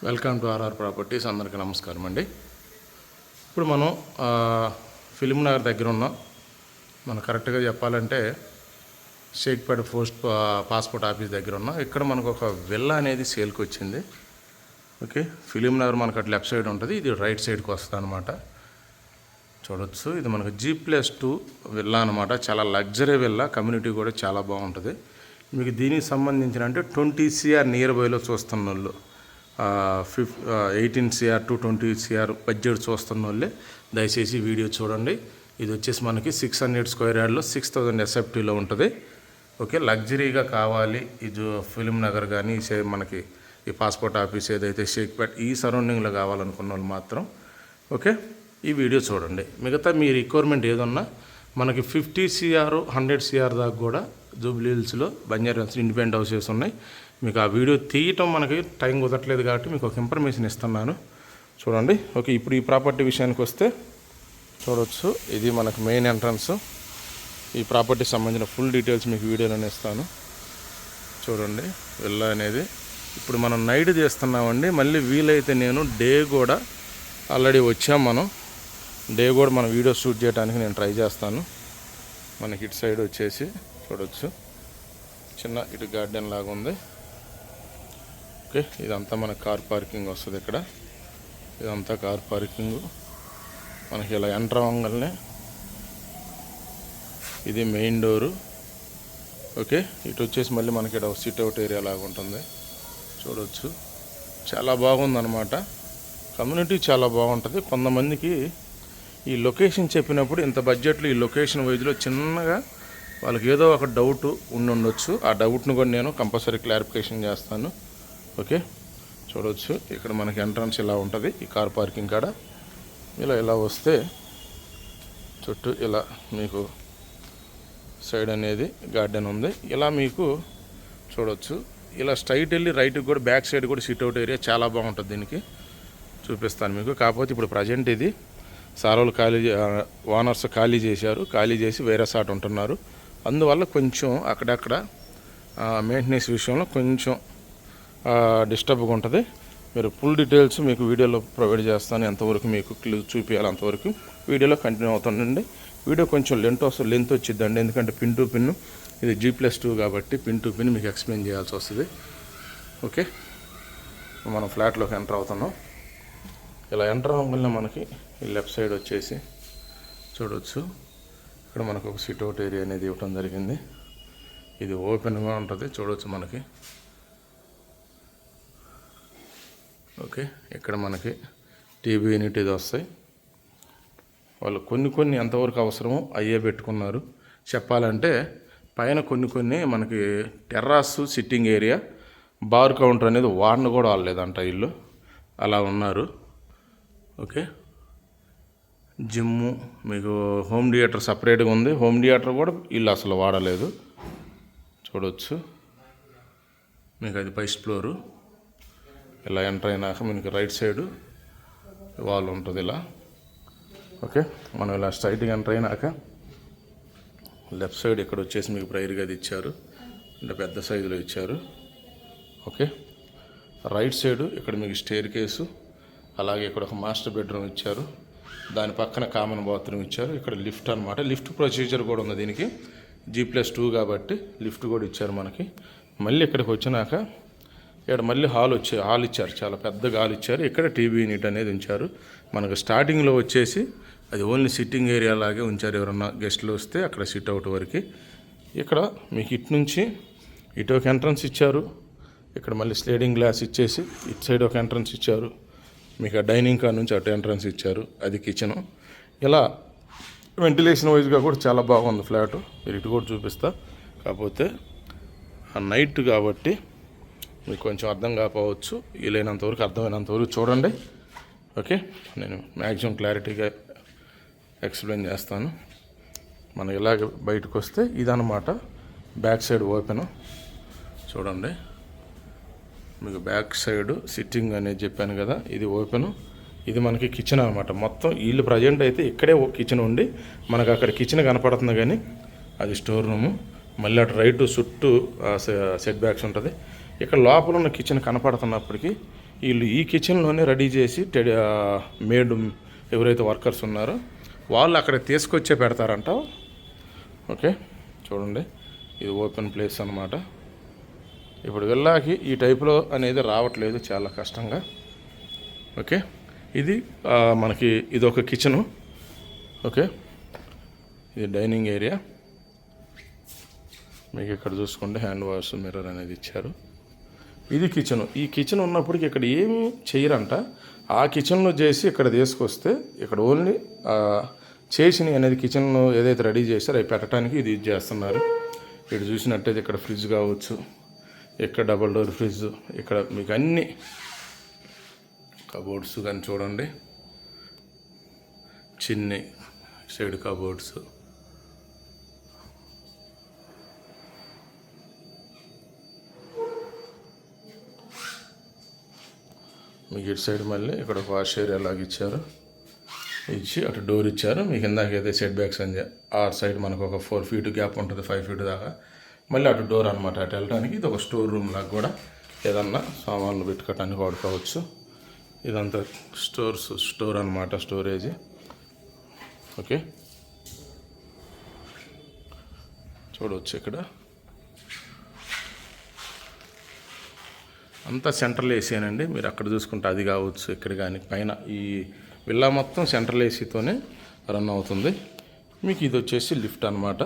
Welcome to RR properties. అందరికీ నమస్కారం అండి. ఇప్పుడు మనం ఫిలిం నగర్ దగ్గర ఉన్నాం. మనం కరెక్ట్గా చెప్పాలంటే షేక్పేట పాస్పోర్ట్ ఆఫీస్ దగ్గర ఉన్నాం. ఇక్కడ మనకు ఒక విల్లా అనేది సేల్కి వచ్చింది. ఓకే, ఫిలిం నగర్ మనకు అటు లెఫ్ట్ సైడ్ ఉంటుంది, ఇది రైట్ సైడ్కి వస్తుంది అనమాట. చూడొచ్చు, ఇది మనకు G+2 విల్లా అనమాట. చాలా లగ్జరీ విల్లా, కమ్యూనిటీ కూడా చాలా బాగుంటుంది. మీకు దీనికి సంబంధించిన అంటే 20 CR నియర్ బైలో చూస్తున్న వాళ్ళు, 18 CR to 20 CR బడ్జెట్ చూస్తున్న వాళ్ళే దయచేసి వీడియో చూడండి. ఇది వచ్చేసి మనకి 600 స్క్వేర్ యార్డ్లో 6000 SFTలో ఉంటుంది. ఓకే, లగ్జరీగా కావాలి ఇది ఫిలిం నగర్ కానీ మనకి ఈ పాస్పోర్ట్ ఆఫీస్ ఏదైతే షేక్పేట ఈ సరౌండింగ్లో కావాలనుకున్న వాళ్ళు మాత్రం ఓకే ఈ వీడియో చూడండి. మిగతా మీ రిక్వైర్మెంట్ ఏదన్నా మనకి 50 CR 100 CR దాకా కూడా జూబ్లీ హిల్స్లో బంజారాహిల్స్ ఇండిపెండెంట్ హౌసెస్ ఉన్నాయి. మీకు ఆ వీడియో తీయటం మనకి టైం కుదరట్లేదు కాబట్టి మీకు ఒక ఇన్ఫర్మేషన్ ఇస్తున్నాను, చూడండి. ఓకే, ఇప్పుడు ఈ ప్రాపర్టీ విషయానికి వస్తే చూడవచ్చు, ఇది మనకు మెయిన్ ఎంట్రన్స్. ఈ ప్రాపర్టీకి సంబంధించిన ఫుల్ డీటెయిల్స్ మీకు వీడియోలోనే ఇస్తాను, చూడండి. విల్లా అనేది ఇప్పుడు మనం నైట్ చేస్తున్నామండి. మళ్ళీ వీలైతే నేను డే కూడా ఆల్రెడీ వచ్చాం, మనం డే కూడా మన వీడియో షూట్ చేయడానికి నేను ట్రై చేస్తాను. మనకి ఇటు సైడ్ వచ్చేసి చూడవచ్చు, చిన్న ఇటు గార్డెన్ లాగా ఉంది. ఓకే, ఇదంతా మన కార్ పార్కింగ్ వస్తుంది. ఇక్కడ ఇదంతా కార్ పార్కింగ్. మనకి ఇలా ఎంటర్ అవ్వగానే ఇది మెయిన్ డోరు. ఓకే, ఇటు వచ్చేసి మళ్ళీ మనకి ఇక్కడ సిట్అవుట్ ఏరియా లాగా ఉంటుంది, చూడవచ్చు. చాలా బాగుందన్నమాట, కమ్యూనిటీ చాలా బాగుంటుంది. కొంతమందికి ఈ లొకేషన్ చెప్పినప్పుడు ఇంత బడ్జెట్లో ఈ లొకేషన్ వైజ్లో చిన్నగా వాళ్ళకి ఏదో ఒక డౌట్ ఉండొచ్చు. ఆ డౌట్ను కూడా నేను కంపల్సరీ క్లారిఫికేషన్ చేస్తాను. ఓకే, చూడవచ్చు, ఇక్కడ మనకి ఎంట్రన్స్ ఇలా ఉంటుంది. ఈ కార్ పార్కింగ్ కాడ ఇలా వస్తే చుట్టూ ఇలా మీకు సైడ్ అనేది గార్డెన్ ఉంది. ఇలా మీకు చూడవచ్చు, ఇలా స్ట్రైట్ వెళ్ళి రైట్కి కూడా బ్యాక్ సైడ్ కూడా సిట్అవుట్ ఏరియా చాలా బాగుంటుంది. దీనికి చూపిస్తాను మీకు. కాకపోతే ఇప్పుడు ప్రజెంట్ ఇది సారోలు ఓనర్స్ ఖాళీ చేశారు. ఖాళీ చేసి వేరే సాట్ ఉంటున్నారు. అందువల్ల కొంచెం అక్కడక్కడ మెయింటెనెన్స్ విషయంలో కొంచెం డిస్టర్బ్గా ఉంటుంది. మీరు ఫుల్ డీటెయిల్స్ మీకు వీడియోలో ప్రొవైడ్ చేస్తాను. ఎంతవరకు మీకు చూపించాలి అంతవరకు వీడియోలో కంటిన్యూ అవుతుందండి. వీడియో కొంచెం లెంత్ వచ్చిద్దండి, ఎందుకంటే పిన్ టు పిన్ ఇది G+2 కాబట్టి పిన్ టు పిన్ మీకు ఎక్స్ప్లెయిన్ చేయాల్సి వస్తుంది. ఓకే, మనం ఫ్లాట్లోకి ఎంటర్ అవుతున్నాం. ఇలా ఎంటర్ అవ్వగానే మనకి ఈ లెఫ్ట్ సైడ్ వచ్చేసి చూడవచ్చు, ఇక్కడ మనకు ఒక సిట్అవుట్ ఏరియా అనేది ఇవ్వడం జరిగింది. ఇది ఓపెన్గా ఉంటుంది, చూడవచ్చు మనకి. ఓకే, ఇక్కడ మనకి టీవీ యూనిట్ ఇది వస్తాయి. వాళ్ళు కొన్ని ఎంతవరకు అవసరమో అయ్యే పెట్టుకున్నారు. చెప్పాలంటే పైన కొన్ని మనకి terrace sitting area, bar counter అనేది వాడిని కూడా వాడలేదంట ఇల్లు, అలా ఉన్నారు. ఓకే, జిమ్ము మీకు హోమ్ థియేటర్ సపరేట్గా ఉంది. హోమ్ థియేటర్ కూడా ఇల్లు అసలు వాడలేదు, చూడవచ్చు. మీకు అది ఫస్ట్ ఫ్లోరు. ఇలా ఎంటర్ అయినాక మీకు రైట్ సైడు వాల్ ఉంటుంది ఇలా. ఓకే, మనం ఇలా స్ట్రైట్గా ఎంటర్ అయినాక లెఫ్ట్ సైడ్ ఇక్కడ వచ్చేసి మీకు ప్రైర్ గది ఇచ్చారు, అంటే పెద్ద సైజులో ఇచ్చారు. ఓకే, రైట్ సైడు ఇక్కడ మీకు స్టేర్ కేసు, అలాగే ఇక్కడ ఒక మాస్టర్ బెడ్రూమ్ ఇచ్చారు. దాని పక్కన కామన్ బాత్రూమ్ ఇచ్చారు. ఇక్కడ లిఫ్ట్ అనమాట, లిఫ్ట్ ప్రొసీజర్ కూడా ఉంది దీనికి. G+2 కాబట్టి లిఫ్ట్ కూడా ఇచ్చారు మనకి. మళ్ళీ ఇక్కడికి వచ్చినాక ఇక్కడ మళ్ళీ హాల్ ఇచ్చారు, చాలా పెద్దగా హాల్ ఇచ్చారు. ఇక్కడ టీవీ యూనిట్ అనేది ఉంచారు. మనకు స్టార్టింగ్లో వచ్చేసి అది ఓన్లీ సిట్టింగ్ ఏరియా లాగే ఉంచారు. ఎవరన్నా గెస్ట్లు వస్తే అక్కడ సిట్ అవుట్ వరకు. ఇక్కడ మీకు ఇటు నుంచి ఇటు ఒక ఎంట్రన్స్ ఇచ్చారు. ఇక్కడ మళ్ళీ స్లైడింగ్ గ్లాస్ ఇచ్చేసి ఇటు సైడ్ ఒక ఎంట్రన్స్ ఇచ్చారు. మీకు ఆ డైనింగ్ కార్ నుంచి అటు ఎంట్రన్స్ ఇచ్చారు, అది కిచెను. ఇలా వెంటిలేషన్ వైజ్గా కూడా చాలా బాగుంది ఫ్లాట్. మీరు ఇటు కూడా చూపిస్తా, కాకపోతే ఆ నైట్ కాబట్టి మీకు కొంచెం అర్థం కాకపోవచ్చు. వీలైనంతవరకు అర్థమైనంతవరకు చూడండి. ఓకే, నేను మ్యాక్సిమం క్లారిటీగా ఎక్స్ప్లెయిన్ చేస్తాను. మనం ఇలాగ బయటకు వస్తే ఇదన్నమాట బ్యాక్ సైడ్ ఓపెను, చూడండి. మీకు బ్యాక్ సైడ్ సిట్టింగ్ అనేది చెప్పాను కదా, ఇది ఓపెను. ఇది మనకి కిచెన్ అనమాట. మొత్తం వీళ్ళు ప్రజెంట్ అయితే ఇక్కడే కిచెన్ ఉండి మనకు అక్కడ కిచెన్ కనపడుతుంది, కానీ అది స్టోర్ రూము. మళ్ళీ అటు రైట్ చుట్టూ సెట్ బ్యాక్స్ ఉంటుంది. ఇక్కడ లోపల ఉన్న కిచెన్ కనపడుతున్నప్పటికీ వీళ్ళు ఈ కిచెన్లోనే రెడీ చేసి మేడ్ ఎవరైతే వర్కర్స్ ఉన్నారో వాళ్ళు అక్కడ తీసుకొచ్చే పెడతారంట. ఓకే, చూడండి ఇది ఓపెన్ ప్లేస్ అన్నమాట. ఇప్పుడు వెళ్ళాకి ఈ టైప్లో అనేది రావట్లేదు, చాలా కష్టంగా. ఓకే, ఇది మనకి ఇది ఒక కిచెను. ఓకే, ఇది డైనింగ్ ఏరియా. మీకు ఇక్కడ చూసుకోండి హ్యాండ్ వాష్ మిర్రర్ అనేది ఇచ్చారు. ఇది కిచెను. ఈ కిచెన్ ఉన్నప్పటికీ ఇక్కడ ఏమి చేయరంట. ఆ కిచెన్లో చేసి ఇక్కడ తీసుకొస్తే ఇక్కడ ఓన్లీ చేసిన అనేది కిచెన్లో ఏదైతే రెడీ చేస్తారో అవి పెట్టడానికి ఇది యూజ్ చేస్తున్నారు. ఇక్కడ చూసినట్టయితే ఇక్కడ ఫ్రిడ్జ్ కావచ్చు, ఇక్కడ డబుల్ డోర్ ఫ్రిడ్జ్, ఇక్కడ మీకు అన్ని కబోర్డ్స్ కానీ చూడండి, చిన్ని సైడ్ కబోర్డ్స్. మీకు ఇటు సైడ్ మళ్ళీ ఇక్కడ వాష్ ఏరియా లాగా ఇచ్చారు, ఇచ్చి అటు డోర్ ఇచ్చారు. మీకు ఇందాకైతే సెట్ బ్యాక్స్ అని ఆ సైడ్ మనకు ఒక 4 feet గ్యాప్ ఉంటుంది, 5 feet దాకా. మళ్ళీ అటు డోర్ అనమాట. అటు వెళ్ళడానికి ఇది ఒక స్టోర్ రూమ్ లాగా కూడా ఏదన్నా సామాన్లు పెట్టుకోవటానికి వాడుకోవచ్చు. ఇదంతా స్టోర్ అనమాట, స్టోరేజ్. ఓకే, చూడవచ్చు ఇక్కడ అంతా సెంట్రల్ ఏసీనండి. మీరు అక్కడ చూసుకుంటే అది కావచ్చు, ఇక్కడ కానీ పైన ఈ విల్లా మొత్తం సెంట్రల్ ఏసీతోనే రన్ అవుతుంది. మీకు ఇది వచ్చేసి లిఫ్ట్ అనమాట.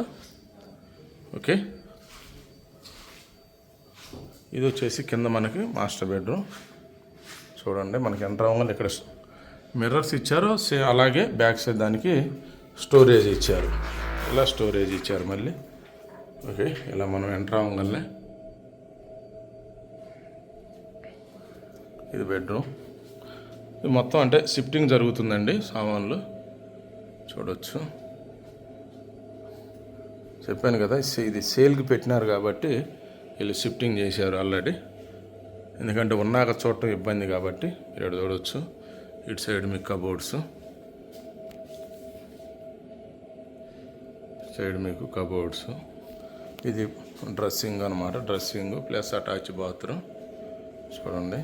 ఓకే, ఇది వచ్చేసి కింద మనకి మాస్టర్ బెడ్రూమ్. చూడండి మనకి ఎంటర్ అవ్వగానే ఇక్కడ మిర్రర్స్ ఇచ్చారు, అలాగే బ్యాక్ సైడ్ దానికి స్టోరేజ్ ఇచ్చారు. ఇలా స్టోరేజ్ ఇచ్చారు మళ్ళీ. ఓకే, ఇలా మనం ఎంటర్ అవ్వగానే ఇది బెడ్రూమ్. ఇది మొత్తం అంటే షిఫ్టింగ్ జరుగుతుందండి సామాన్లు. చూడవచ్చు, చెప్పాను కదా ఇది సేల్కి పెట్టినారు కాబట్టి వీళ్ళు షిఫ్టింగ్ చేశారు ఆల్రెడీ. ఎందుకంటే ఉన్నాక చూడటం ఇబ్బంది కాబట్టి ఇక్కడ చూడవచ్చు. ఇటు సైడ్ మీకు కబోర్డ్స్, సైడ్ మీకు కబోర్డ్స్. ఇది డ్రెస్సింగ్ అనమాట, డ్రెస్సింగ్ ప్లస్ అటాచ్ బాత్రూమ్. చూడండి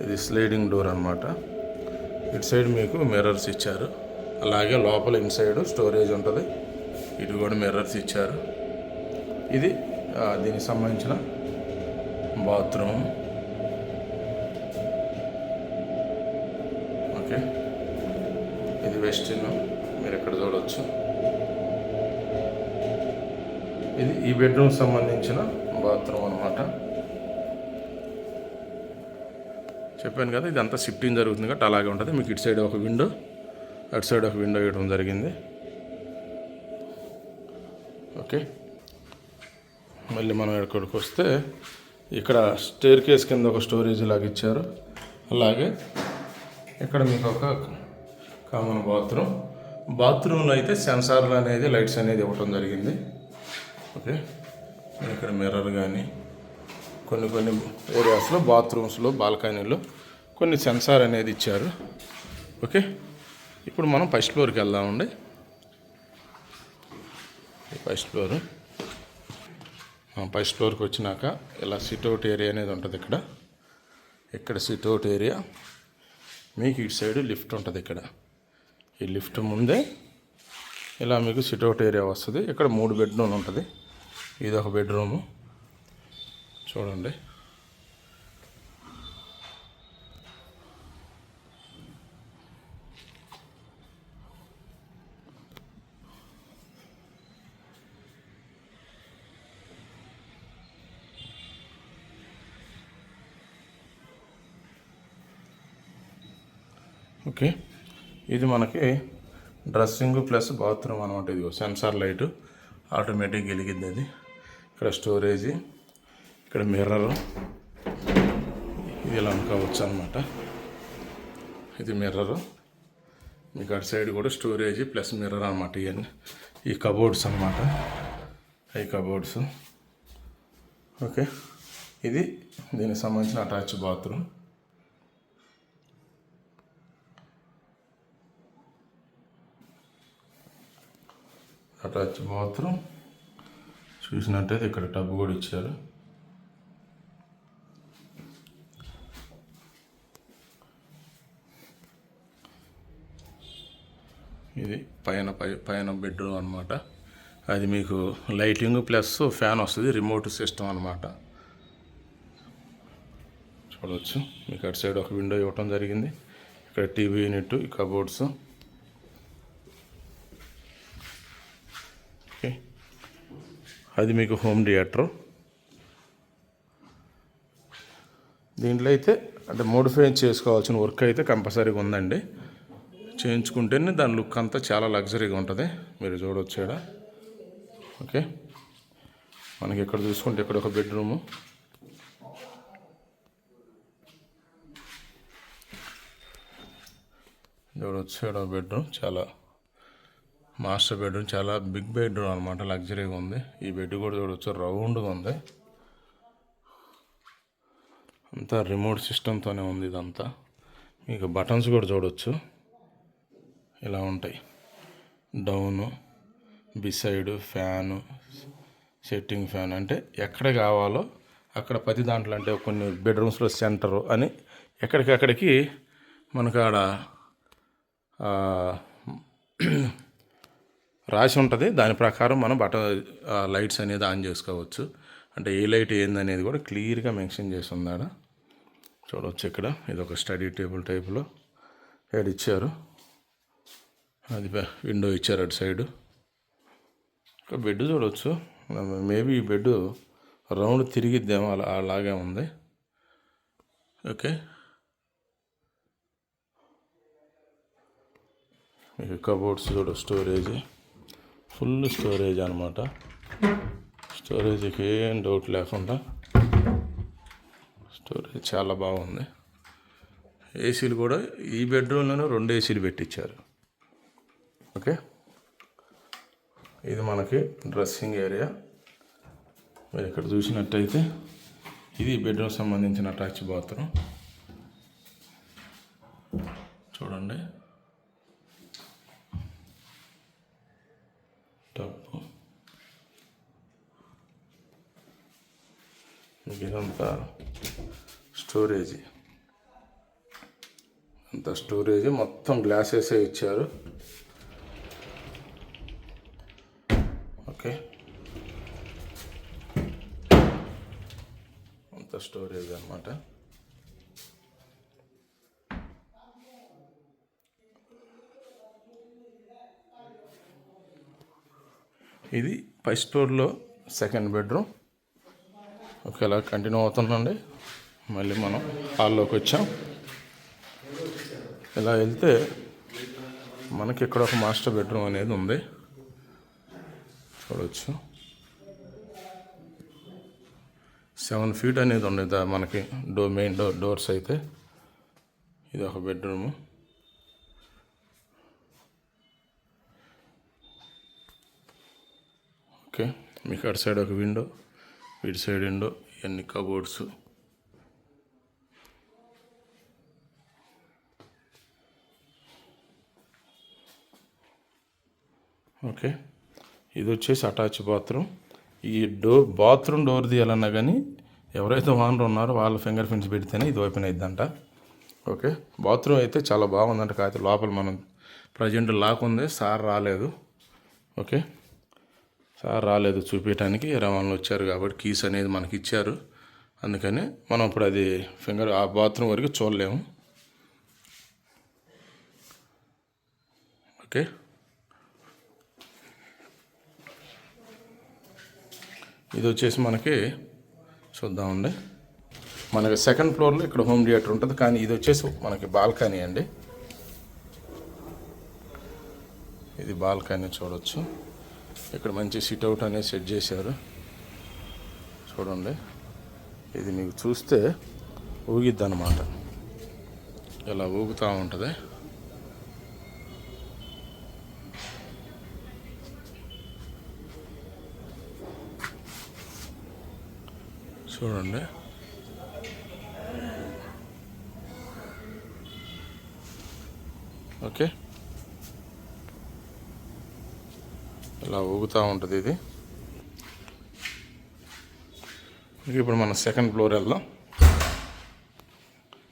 ఇది స్లైడింగ్ డోర్ అనమాట. ఇటు సైడ్ మీకు మిర్రర్స్ ఇచ్చారు, అలాగే లోపల ఇన్సైడ్ స్టోరేజ్ ఉంటుంది. ఇటు కూడా మిర్రర్స్ ఇచ్చారు. ఇది దీనికి సంబంధించిన బాత్రూమ్. ఓకే, ఇది వెస్టిన్, మీరు ఇక్కడ చూడవచ్చు. ఇది ఈ బెడ్రూమ్ సంబంధించిన బాత్రూమ్ అనమాట. చెప్పాను కదా ఇదంతా షిఫ్టింగ్ జరుగుతుంది కాబట్టి అలాగే ఉంటుంది. మీకు ఇటు సైడ్ ఒక విండో, అటు సైడ్ ఒక విండో ఇవ్వడం జరిగింది. ఓకే, మళ్ళీ మనం ఇక్కడికి వస్తే ఇక్కడ స్టేర్ కేస్ కింద ఒక స్టోరేజ్ లాగా ఇచ్చారు. అలాగే ఇక్కడ మీకు ఒక కామన్ బాత్రూంలో అయితే సెన్సార్లు అనేది లైట్స్ అనేది ఇవ్వటం జరిగింది. ఓకే, ఇక్కడ మిర్రర్ కానీ కొన్ని ఏరియాస్లో బాత్రూమ్స్లో బాల్కనీలో కొన్ని సెన్సార్ అనేది ఇచ్చారు. ఓకే, ఇప్పుడు మనం ఫస్ట్ ఫ్లోర్కి వెళ్దామండి. ఫస్ట్ ఫ్లోర్కి వచ్చినాక ఇలా సిట్అవుట్ ఏరియా అనేది ఉంటుంది. ఇక్కడ సిట్అవుట్ ఏరియా. మీకు ఇటు సైడ్ లిఫ్ట్ ఉంటుంది. ఇక్కడ ఈ లిఫ్ట్ ముందే ఇలా మీకు సిట్అవుట్ ఏరియా వస్తుంది. ఇక్కడ 3 బెడ్రూమ్ ఉంటుంది. ఇది ఒక బెడ్రూము. చూడండి ఓకే, ఇది మనకి డ్రెస్సింగ్ ప్లస్ బాత్రూమ్ అనమాట. ఇది సెన్సార్ లైటు ఆటోమేటిక్ వెలిగిద్ది. అది ఇక్కడ స్టోరేజ్, ఇక్కడ మిర్రరు, ఇది ఇలా అనుకోవచ్చు అనమాట. ఇది మిర్రరు. మీకు అటు సైడ్ కూడా స్టోరేజ్ ప్లస్ మిర్రర్ అనమాట. ఇవన్నీ ఈ కబోర్డ్స్ అనమాట, ఈ కబోర్డ్స్. ఓకే, ఇది దీనికి సంబంధించిన అటాచ్ బాత్రూమ్. అటాచ్ బాత్రూమ్ చూసినట్టయితే ఇక్కడ టబ్ కూడా ఇచ్చారు. ఇది పైన బెడ్రూమ్ అనమాట. అది మీకు లైటింగ్ ప్లస్ ఫ్యాన్ వస్తుంది, రిమోట్ సిస్టమ్ అనమాట. చూడవచ్చు. మీకు అటు సైడ్ ఒక విండో ఇవ్వటం జరిగింది. ఇక్కడ టీవీ యూనిట్, ఈ కబోర్డ్స్. ఓకే, అది మీకు హోమ్ థియేటర్. దీంట్లో అయితే అంటే మోడిఫై చేసుకోవాల్సిన వర్క్ అయితే కంపల్సరీగా ఉందండి. చేయించుకుంటేనే దాని లుక్ అంతా చాలా లగ్జరీగా ఉంటుంది. మీరు చూడవచ్చు ఇక్కడ. ఓకే, మనకి ఇక్కడ చూసుకుంటే ఇక్కడ ఒక బెడ్రూము, చూడవచ్చు. ఇక్కడ బెడ్రూమ్ చాలా మాస్టర్ బెడ్రూమ్, చాలా బిగ్ బెడ్రూమ్ అనమాట, లగ్జరీగా ఉంది. ఈ బెడ్ కూడా చూడవచ్చు, రౌండ్గా ఉంది. అంతా రిమోట్ సిస్టమ్తోనే ఉంది ఇదంతా. మీకు బటన్స్ కూడా చూడవచ్చు, ఇలా ఉంటాయి. Down, beside fan, setting fan, అంటే ఎక్కడ కావాలో అక్కడ ప్రతి దాంట్లో, అంటే కొన్ని బెడ్రూమ్స్లో సెంటరు అని ఎక్కడికక్కడికి మనకు ఆడ రాసి ఉంటుంది. దాని ప్రకారం మనం లైట్స్ అనేది ఆన్ చేసుకోవచ్చు. అంటే ఏ లైట్ ఏందనేది కూడా క్లియర్గా మెన్షన్ చేసి ఉన్నాడ చూడవచ్చు. ఇక్కడ ఇది ఒక స్టడీ టేబుల్ టైప్లో హెడ్ ఇచ్చారు. అది విండో ఇచ్చారు అటు సైడు. ఒక బెడ్ చూడవచ్చు. మేబీ ఈ బెడ్ రౌండ్ తిరిగిద్దేమో, అలాగే ఉంది. ఓకే, మీకు కబోర్డ్స్ చూడ, స్టోరేజ్, ఫుల్ స్టోరేజ్ అనమాట. స్టోరేజ్కి ఏం డౌట్ లేకుండా స్టోరేజ్ చాలా బాగుంది. ఏసీలు కూడా ఈ బెడ్రూమ్లోనే 2 ఏసీలు పెట్టించారు. ఓకే, ఇది మనకి డ్రెస్సింగ్ ఏరియా. మీరు ఇక్కడ చూసినట్టయితే ఇది బెడ్రూమ్ సంబంధించిన అటాచ్ బాత్రూమ్. చూడండి, టప్పు. ఇదంతా స్టోరేజ్, అంతా స్టోరేజ్, మొత్తం గ్లాసెసే ఇచ్చారు. ఓకే, అంత స్టోరేజ్ అన్నమాట. ఇది ఫస్ట్ ఫ్లోర్లో సెకండ్ బెడ్రూమ్. ఒకేలా కంటిన్యూ అవుతుందండి. మళ్ళీ మనం హాల్లోకి వచ్చాం. ఇలా వెళ్తే మనకి ఇక్కడ ఒక మాస్టర్ బెడ్రూమ్ అనేది ఉంది, చూడవచ్చు. 7 feet అనేది ఉండేది మనకి మెయిన్ డోర్స్ అయితే. ఇది ఒక బెడ్రూము. ఓకే, మీకు అటు సైడ్ ఒక విండో, ఇటు సైడ్ విండో, ఇవన్నీ కబోర్డ్స్. ఓకే, ఇది వచ్చేసి అటాచ్ బాత్రూమ్. ఈ బాత్రూమ్ డోర్ తీయాలన్నా కానీ ఎవరైతే ఓనర్ ఉన్నారో వాళ్ళ ఫింగర్ ప్రింట్స్ పెడితేనే ఇది ఓపెన్ అయిద్దంట. ఓకే, బాత్రూమ్ అయితే చాలా బాగుందంట. కాకపోతే లోపల మనం ప్రజెంట్ లాక్ ఉంది, సార్ రాలేదు. ఓకే, సార్ రాలేదు చూపించడానికి, రవాణాలు వచ్చారు కాబట్టి కీస్ అనేది మనకి ఇచ్చారు. అందుకని మనం ఇప్పుడు అది ఆ బాత్రూమ్ వరకు చూడలేము. ఓకే, ఇది వచ్చేసి మనకి చూద్దామండి. మనకి సెకండ్ ఫ్లోర్లో ఇక్కడ హోమ్ థియేటర్ ఉంటుంది, కానీ ఇది వచ్చేసి మనకి బాల్కనీ అండి. ఇది బాల్కనీ చూడవచ్చు. ఇక్కడ మంచి సిట్అవుట్ అనేది సెట్ చేశారు, చూడండి. ఇది మీకు చూస్తే ఊగిద్ది అన్నమాట, ఇలా ఊగుతూ ఉంటుంది. చూడండి, ఓకే, ఇలా ఊగుతూ ఉంటుంది ఇది. ఇప్పుడు మనం సెకండ్ ఫ్లోర్ వెళ్దాం.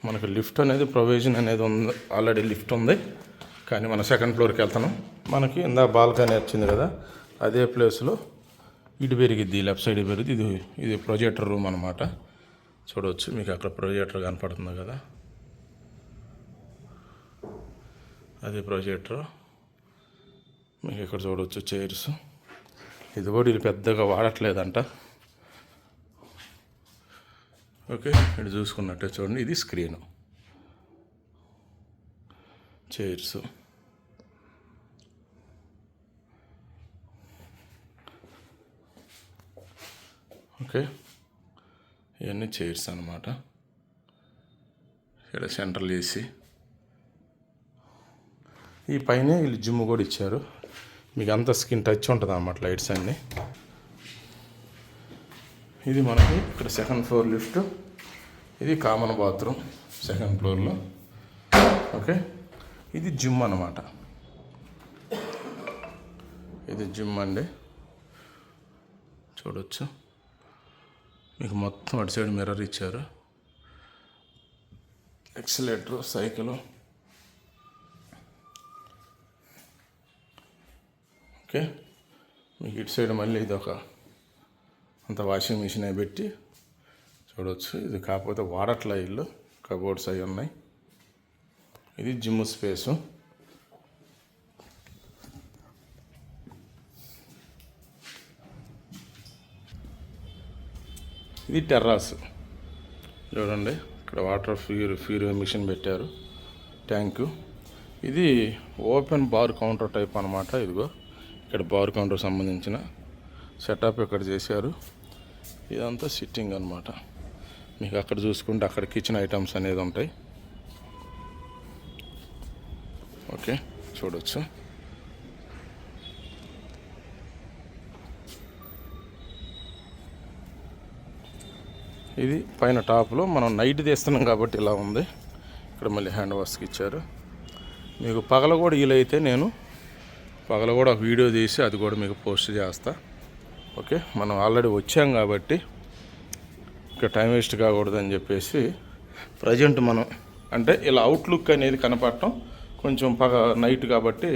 మనకు లిఫ్ట్ అనేది ప్రొవిజన్ అనేది ఉంది, ఆల్రెడీ లిఫ్ట్ ఉంది. కానీ మన సెకండ్ ఫ్లోర్కి వెళ్తున్నాం. మనకి ఇందా బాల్కనీ వచ్చింది కదా, అదే ప్లేస్లో ఇటు పెరిగిద్ది, లెఫ్ట్ సైడ్ పెరిగిద్ది. ఇది ప్రొజెక్టర్ రూమ్ అనమాట. చూడవచ్చు, మీకు అక్కడ ప్రొజెక్టర్ కనపడుతుంది కదా, అది ప్రొజెక్టర్. మీకు ఇక్కడ చూడవచ్చు చైర్స్. ఇది కూడా ఇది పెద్దగా వాడట్లేదంట. ఓకే, ఇటు చూసుకున్నట్టే చూడండి, ఇది స్క్రీను, చైర్స్. ఓకే, ఇవన్నీ చైర్స్ అన్నమాట. ఇక్కడ సెంట్రల్ ఏసీ. ఈ పైన వీళ్ళు జిమ్ కూడా ఇచ్చారు. మీకు అంత స్కిన్ టచ్ ఉంటుంది అన్నమాట, లైట్స్ అన్నీ. ఇది మనకి ఇక్కడ సెకండ్ ఫ్లోర్ లిఫ్ట్. ఇది కామన్ బాత్రూమ్ సెకండ్ ఫ్లోర్లో. ఓకే, ఇది జిమ్ అన్నమాట. ఇది జిమ్ అండి, చూడవచ్చు. మీకు మొత్తం అటు సైడ్ మిర్రర్ ఇచ్చారు. Escalator, cycle. ఓకే, మీకు ఇటు సైడ్ మళ్ళీ ఇది ఒక అంత వాషింగ్ మిషన్ అవి పెట్టి చూడవచ్చు. ఇది కాకపోతే వాడట్ల ఇల్లు, కబోర్డ్స్ అవి ఉన్నాయి. ఇది జిమ్ స్పేసు. ఇది టెర్రాస్. చూడండి, ఇక్కడ వాటర్ ఫ్యూర్ మిషన్ పెట్టారు, ట్యాంకు. ఇది ఓపెన్ బార్ కౌంటర్ టైప్ అనమాట. ఇదిగో ఇక్కడ బార్ కౌంటర్ సంబంధించిన సెటప్ ఇక్కడ చేశారు. ఇదంతా సిట్టింగ్ అనమాట. మీకు అక్కడ చూసుకుంటే అక్కడ కిచెన్ ఐటమ్స్ అనేది ఉంటాయి. ఓకే, చూడవచ్చు. ఇది పైన టాప్లో మనం నైట్ తీస్తున్నాం కాబట్టి ఇలా ఉంది. ఇక్కడ మళ్ళీ హ్యాండ్ వాష్కి ఇచ్చారు. మీకు పగల కూడా వీలైతే నేను పగల కూడా ఒక వీడియో తీసి అది కూడా మీకు పోస్ట్ చేస్తా. ఓకే, మనం ఆల్రెడీ వచ్చాం కాబట్టి ఇక్కడ టైం వేస్ట్ కాకూడదని చెప్పేసి ప్రజెంట్ మనం అంటే ఇలా అవుట్లుక్ అనేది కనపడటం కొంచెం నైట్ కాబట్టి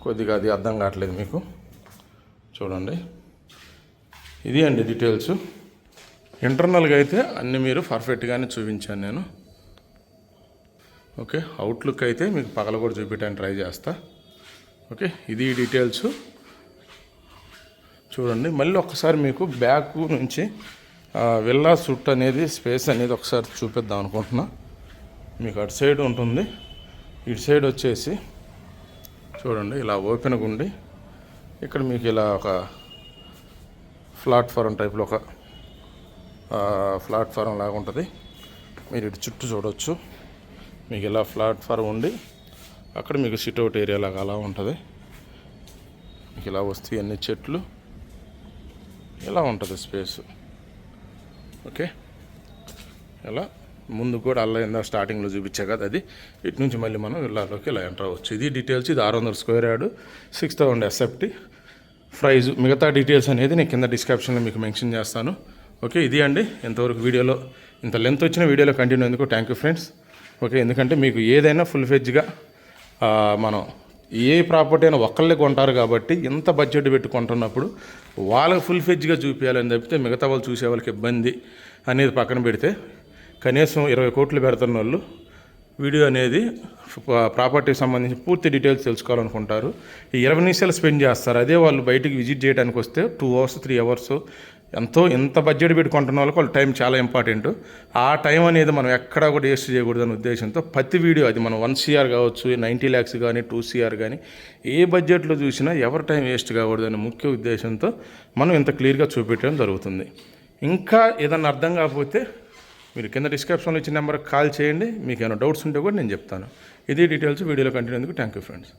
కొద్దిగా అది అర్థం కావట్లేదు మీకు. చూడండి, ఇది అండి డీటెయిల్స్. ఇంటర్నల్గా అయితే అన్నీ మీరు పర్ఫెక్ట్గానే చూపించాను నేను. ఓకే, అవుట్లుక్ అయితే మీకు పగల కూడా చూపించడానికి ట్రై చేస్తా. ఓకే, ఇది డీటెయిల్స్. చూడండి, మళ్ళీ ఒకసారి మీకు బ్యాక్ నుంచి విల్లా సుట్ అనేది స్పేస్ అనేది ఒకసారి చూపిద్దాం అనుకుంటున్నా. మీకు అటు సైడ్ ఉంటుంది, ఇటు సైడ్ వచ్చేసి చూడండి ఇలా ఓపెన్గా ఉండి ఇక్కడ మీకు ఇలా ఒక ప్లాట్ఫారం టైప్లో ఒక ప్లాట్ఫారం లాగా ఉంటుంది. మీరు ఇటు చుట్టూ చూడవచ్చు. మీకు ఇలా ప్లాట్ఫారం ఉండి అక్కడ మీకు సిట్అవుట్ ఏరియా లాగా అలా ఉంటుంది. మీకు ఇలా వస్తాయి అన్ని చెట్లు, ఇలా ఉంటుంది స్పేస్. ఓకే, ఇలా ముందు కూడా అలా ఇందా స్టార్టింగ్లో చూపించా కదా, అది ఇటు నుంచి మళ్ళీ మనం ఇళ్ళలోకి ఇలా ఎంటర్ అవ్వచ్చు. ఇది డీటెయిల్స్. ఇది 600 స్క్వేర్ యార్డ్, 6000 ఎస్ఎఫ్టీ ప్రైజ్. మిగతా డీటెయిల్స్ అనేది నేను కింద డిస్క్రిప్షన్లో మీకు మెన్షన్ చేస్తాను. ఓకే, ఇది అండి ఇంతవరకు వీడియోలో. ఇంత లెంత్ వచ్చిన వీడియోలో కంటిన్యూ ఎందుకు థ్యాంక్ యూ ఫ్రెండ్స్. ఓకే, ఎందుకంటే మీకు ఏదైనా ఫుల్ ఫెడ్జ్గా మనం ఏ ప్రాపర్టీ అయినా ఒక్కళ్ళే కొంటారు కాబట్టి ఇంత బడ్జెట్ పెట్టి కొంటున్నప్పుడు వాళ్ళకి ఫుల్ ఫెడ్జ్గా చూపించాలని తప్పితే మిగతా వాళ్ళు చూసే వాళ్ళకి ఇబ్బంది అనేది పక్కన పెడితే కనీసం 20 కోట్లు పెడుతున్న వాళ్ళు వీడియో అనేది ప్రాపర్టీకి సంబంధించి పూర్తి డీటెయిల్స్ తెలుసుకోవాలనుకుంటారు. ఈ 20 నిమిషాలు స్పెండ్ చేస్తారు. అదే వాళ్ళు బయటికి విజిట్ చేయడానికి వస్తే 2 అవర్స్ 3 అవర్స్ ఎంత బడ్జెట్ పెట్టి కొంటున్న వాళ్ళకి వాళ్ళ టైం చాలా ఇంపార్టెంట్. ఆ టైం అనేది మనం ఎక్కడా కూడా వేస్ట్ చేయకూడదనే ఉద్దేశంతో ప్రతి వీడియో అది మనం 1 CR కావచ్చు, 90 lakhs కానీ 2 CR కానీ ఏ బడ్జెట్లో చూసినా ఎవరి టైం వేస్ట్ కాకూడదనే ముఖ్య ఉద్దేశంతో మనం ఇంత క్లియర్గా చూపించడం జరుగుతుంది. ఇంకా ఏదన్నా అర్థం కాకపోతే మీరు కింద డిస్క్రిప్షన్లో ఇచ్చిన నెంబర్కి కాల్ చేయండి. మీకు ఏమైనా డౌట్స్ ఉంటే కూడా నేను చెప్తాను. ఇది డీటెయిల్స్. వీడియోలో కంటిన్యూ ఎందుకు థ్యాంక్ యూ ఫ్రెండ్స్.